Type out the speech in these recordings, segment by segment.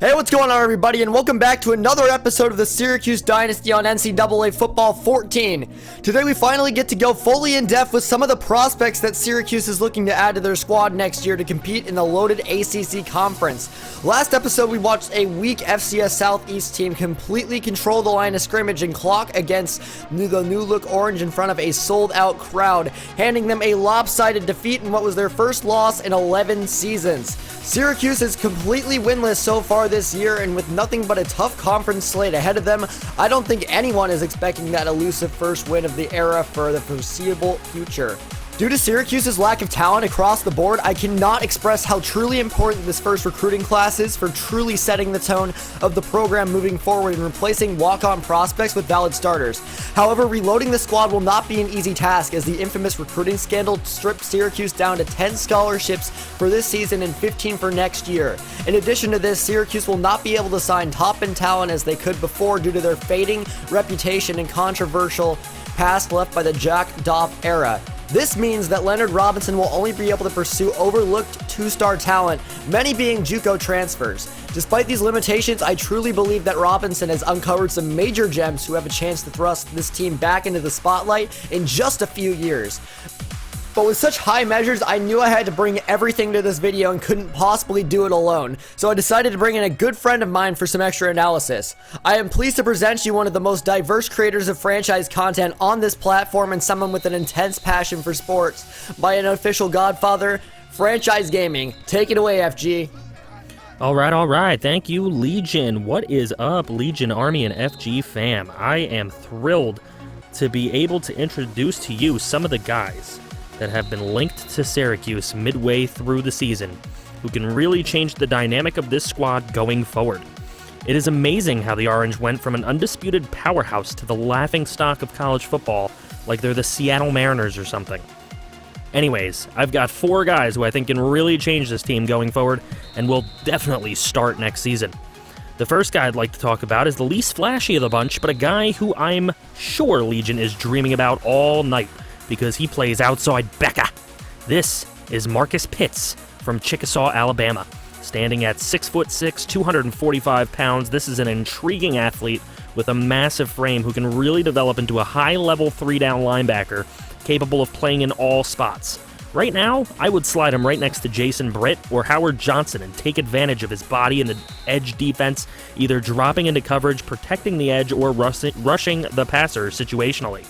Hey, what's going on, everybody, and welcome back to another episode of the Syracuse Dynasty on NCAA Football 14. Today we finally get to go fully in depth with some of the prospects that Syracuse is looking to add to their squad next year to compete in the loaded ACC conference. Last episode we watched a weak FCS Southeast team completely control the line of scrimmage and clock against the New Look Orange in front of a sold-out crowd, handing them a lopsided defeat in what was their first loss in 11 seasons. Syracuse is completely winless so far this year, and with nothing but a tough conference slate ahead of them, I don't think anyone is expecting that elusive first win of the era for the foreseeable future. Due to Syracuse's lack of talent across the board, I cannot express how truly important this first recruiting class is for truly setting the tone of the program moving forward and replacing walk-on prospects with valid starters. However, reloading the squad will not be an easy task, as the infamous recruiting scandal stripped Syracuse down to 10 scholarships for this season and 15 for next year. In addition to this, Syracuse will not be able to sign top-end talent as they could before due to their fading reputation and controversial past left by the Jack Doff era. This means that Leonard Robinson will only be able to pursue overlooked two-star talent, many being JUCO transfers. Despite these limitations, I truly believe that Robinson has uncovered some major gems who have a chance to thrust this team back into the spotlight in just a few years. But with such high measures, I knew I had to bring everything to this video and couldn't possibly do it alone, so I decided to bring in a good friend of mine for some extra analysis. I am pleased to present you one of the most diverse creators of franchise content on this platform and someone with an intense passion for sports. By an official godfather, Franchise Gaming. Take it away, FG. All right. Thank you, Legion. What is up, Legion Army and FG fam? I am thrilled to be able to introduce to you some of the guys that have been linked to Syracuse midway through the season, who can really change the dynamic of this squad going forward. It is amazing how the Orange went from an undisputed powerhouse to the laughingstock of college football, like they're the Seattle Mariners or something. Anyways, I've got 4 guys who I think can really change this team going forward, and will definitely start next season. The first guy I'd like to talk about is the least flashy of the bunch, but a guy who I'm sure Legion is dreaming about all night, because he plays outside Becca. This is Marcus Pitts from Chickasaw, Alabama. Standing at 6'6", 245 pounds, this is an intriguing athlete with a massive frame who can really develop into a high-level 3-down linebacker capable of playing in all spots. Right now, I would slide him right next to Jason Britt or Howard Johnson and take advantage of his body in the edge defense, either dropping into coverage, protecting the edge, or rushing the passer situationally.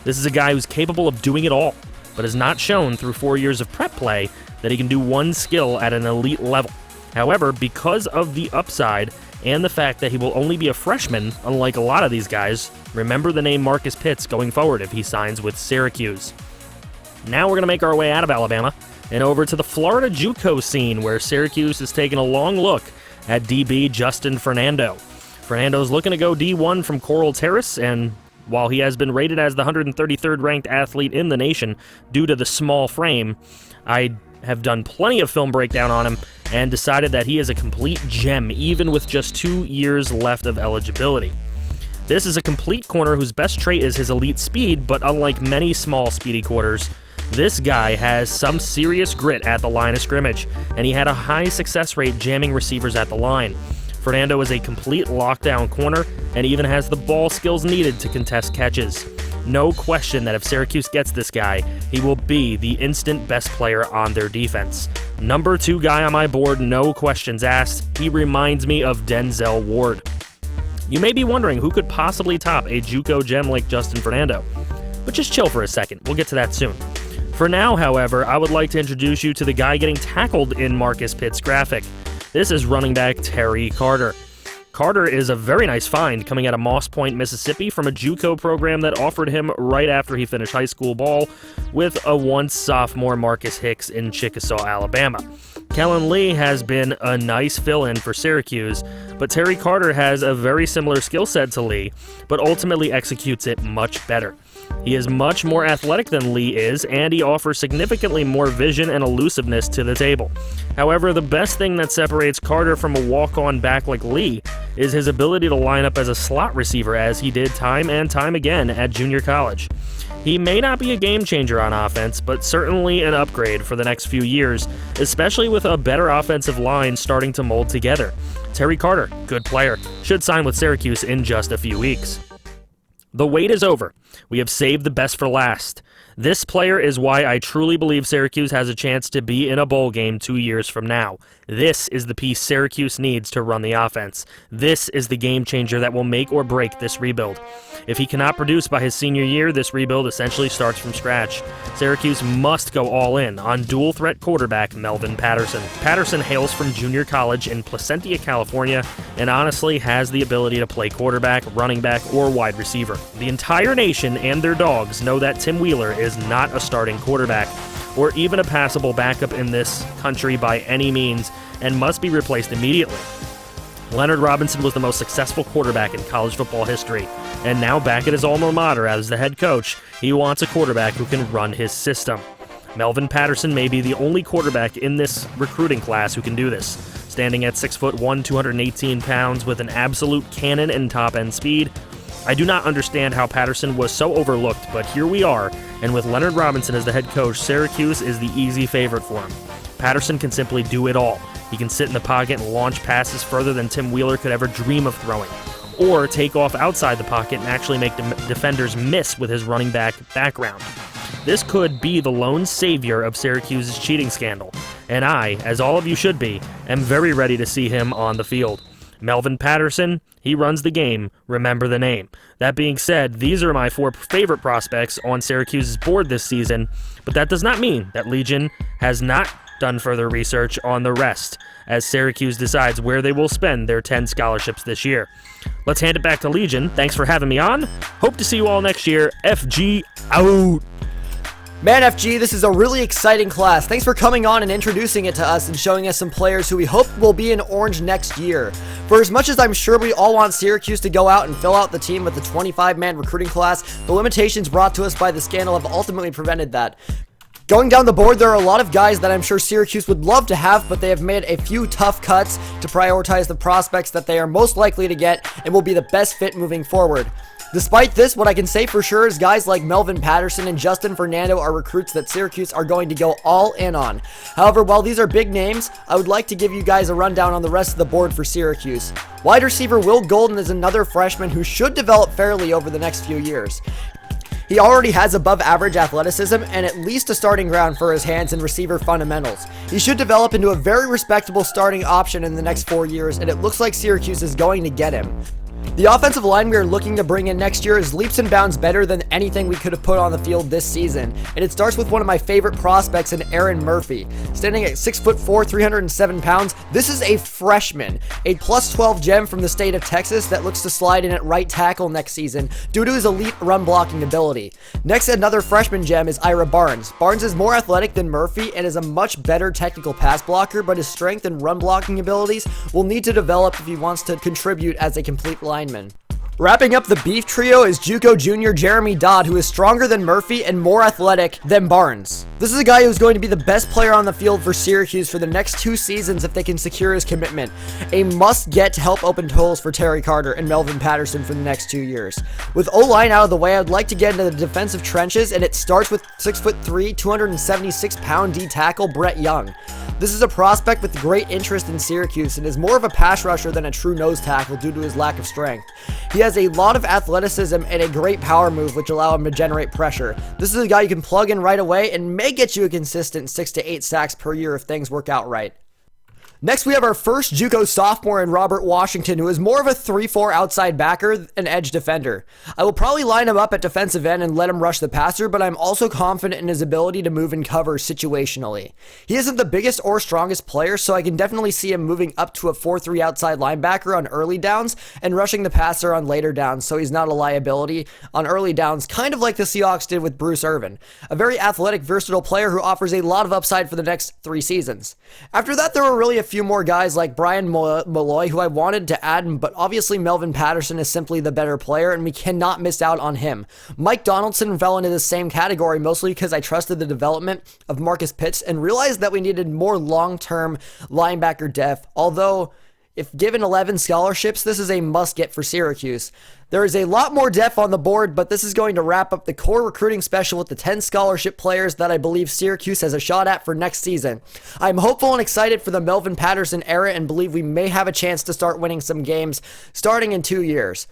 This is a guy who's capable of doing it all, but has not shown through 4 years of prep play that he can do one skill at an elite level. However, because of the upside and the fact that he will only be a freshman, unlike a lot of these guys, remember the name Marcus Pitts going forward if he signs with Syracuse. Now we're going to make our way out of Alabama and over to the Florida JUCO scene, where Syracuse has taken a long look at DB Justin Fernando. Fernando's looking to go D1 from Coral Terrace, and while he has been rated as the 133rd ranked athlete in the nation due to the small frame, I have done plenty of film breakdown on him and decided that he is a complete gem, even with just 2 years left of eligibility. This is a complete corner whose best trait is his elite speed, but unlike many small, speedy quarters, this guy has some serious grit at the line of scrimmage, and he had a high success rate jamming receivers at the line. Fernando is a complete lockdown corner and even has the ball skills needed to contest catches. No question that if Syracuse gets this guy, he will be the instant best player on their defense. Number 2 guy on my board, no questions asked. He reminds me of Denzel Ward. You may be wondering who could possibly top a JUCO gem like Justin Fernando, but just chill for a second. We'll get to that soon. For now, however, I would like to introduce you to the guy getting tackled in Marcus Pitts' graphic. This is running back Terry Carter. Carter is a very nice find coming out of Moss Point, Mississippi, from a JUCO program that offered him right after he finished high school ball with a once sophomore Marcus Hicks in Chickasaw, Alabama. Kellen Lee has been a nice fill-in for Syracuse, but Terry Carter has a very similar skill set to Lee, but ultimately executes it much better. He is much more athletic than Lee is, and he offers significantly more vision and elusiveness to the table. However, the best thing that separates Carter from a walk-on back like Lee is his ability to line up as a slot receiver, as he did time and time again at junior college. He may not be a game changer on offense, but certainly an upgrade for the next few years, especially with a better offensive line starting to mold together. Terry Carter, good player, should sign with Syracuse in just a few weeks. The wait is over. We have saved the best for last. This player is why I truly believe Syracuse has a chance to be in a bowl game 2 years from now. This is the piece Syracuse needs to run the offense. This is the game changer that will make or break this rebuild. If he cannot produce by his senior year, this rebuild essentially starts from scratch. Syracuse must go all in on dual-threat quarterback Melvin Patterson. Patterson hails from junior college in Placentia, California, and honestly has the ability to play quarterback, running back, or wide receiver. The entire nation and their dogs know that Tim Wheeler is not a starting quarterback or even a passable backup in this country by any means and must be replaced immediately. Leonard Robinson was the most successful quarterback in college football history, and now back at his alma mater as the head coach, he wants a quarterback who can run his system. Melvin Patterson may be the only quarterback in this recruiting class who can do this. Standing at 6'1", 218 pounds with an absolute cannon and top-end speed, I do not understand how Patterson was so overlooked, but here we are, and with Leonard Robinson as the head coach, Syracuse is the easy favorite for him. Patterson can simply do it all. He can sit in the pocket and launch passes further than Tim Wheeler could ever dream of throwing, or take off outside the pocket and actually make defenders miss with his running back background. This could be the lone savior of Syracuse's cheating scandal, and I, as all of you should be, am very ready to see him on the field. Melvin Patterson, he runs the game, remember the name. That being said, these are my 4 favorite prospects on Syracuse's board this season, but that does not mean that Legion has not done further research on the rest, as Syracuse decides where they will spend their 10 scholarships this year. Let's hand it back to Legion. Thanks for having me on. Hope to see you all next year. FG out. Man, FG, this is a really exciting class. Thanks for coming on and introducing it to us and showing us some players who we hope will be in orange next year. For as much as I'm sure we all want Syracuse to go out and fill out the team with the 25-man recruiting class, the limitations brought to us by the scandal have ultimately prevented that. Going down the board, there are a lot of guys that I'm sure Syracuse would love to have, but they have made a few tough cuts to prioritize the prospects that they are most likely to get and will be the best fit moving forward. Despite this, what I can say for sure is guys like Melvin Patterson and Justin Fernando are recruits that Syracuse are going to go all in on. However, while these are big names, I would like to give you guys a rundown on the rest of the board for Syracuse. Wide receiver Will Golden is another freshman who should develop fairly over the next few years. He already has above average athleticism and at least a starting ground for his hands and receiver fundamentals. He should develop into a very respectable starting option in the next 4 years, and it looks like Syracuse is going to get him. The offensive line we are looking to bring in next year is leaps and bounds better than anything we could have put on the field this season, and it starts with one of my favorite prospects in Aaron Murphy. Standing at 6'4", 307 pounds, this is a freshman, a plus 12 gem from the state of Texas that looks to slide in at right tackle next season due to his elite run blocking ability. Next, another freshman gem is Ira Barnes. Barnes is more athletic than Murphy and is a much better technical pass blocker, but his strength and run blocking abilities will need to develop if he wants to contribute as a complete lineman. Wrapping up the beef trio is JUCO junior Jeremy Dodd, who is stronger than Murphy and more athletic than Barnes. This is a guy who's going to be the best player on the field for Syracuse for the next 2 seasons if they can secure his commitment. A must-get to help open holes for Terry Carter and Melvin Patterson for the next 2 years. With O-line out of the way, I'd like to get into the defensive trenches, and it starts with 6'3", 276-pound D-tackle Brett Young. This is a prospect with great interest in Syracuse and is more of a pass rusher than a true nose tackle due to his lack of strength. He has a lot of athleticism and a great power move which allow him to generate pressure. This is a guy you can plug in right away and may get you a consistent 6 to 8 sacks per year if things work out right. Next, we have our first JUCO sophomore in Robert Washington, who is more of a 3-4 outside backer and edge defender. I will probably line him up at defensive end and let him rush the passer, but I'm also confident in his ability to move and cover situationally. He isn't the biggest or strongest player, so I can definitely see him moving up to a 4-3 outside linebacker on early downs and rushing the passer on later downs, so he's not a liability on early downs, kind of like the Seahawks did with Bruce Irvin. A very athletic, versatile player who offers a lot of upside for the next 3 seasons. After that, there were really a few more guys like Brian Malloy, who I wanted to add, but obviously Melvin Patterson is simply the better player, and we cannot miss out on him. Mike Donaldson fell into the same category, mostly because I trusted the development of Marcus Pitts and realized that we needed more long-term linebacker depth, although if given 11 scholarships, this is a must-get for Syracuse. There is a lot more depth on the board, but this is going to wrap up the core recruiting special with the 10 scholarship players that I believe Syracuse has a shot at for next season. I'm hopeful and excited for the Melvin Patterson era and believe we may have a chance to start winning some games starting in 2 years.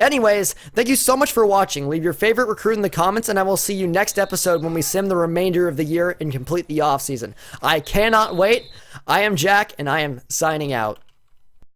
Anyways, thank you so much for watching. Leave your favorite recruit in the comments, and I will see you next episode when we sim the remainder of the year and complete the offseason. I cannot wait. I am Jack, and I am signing out.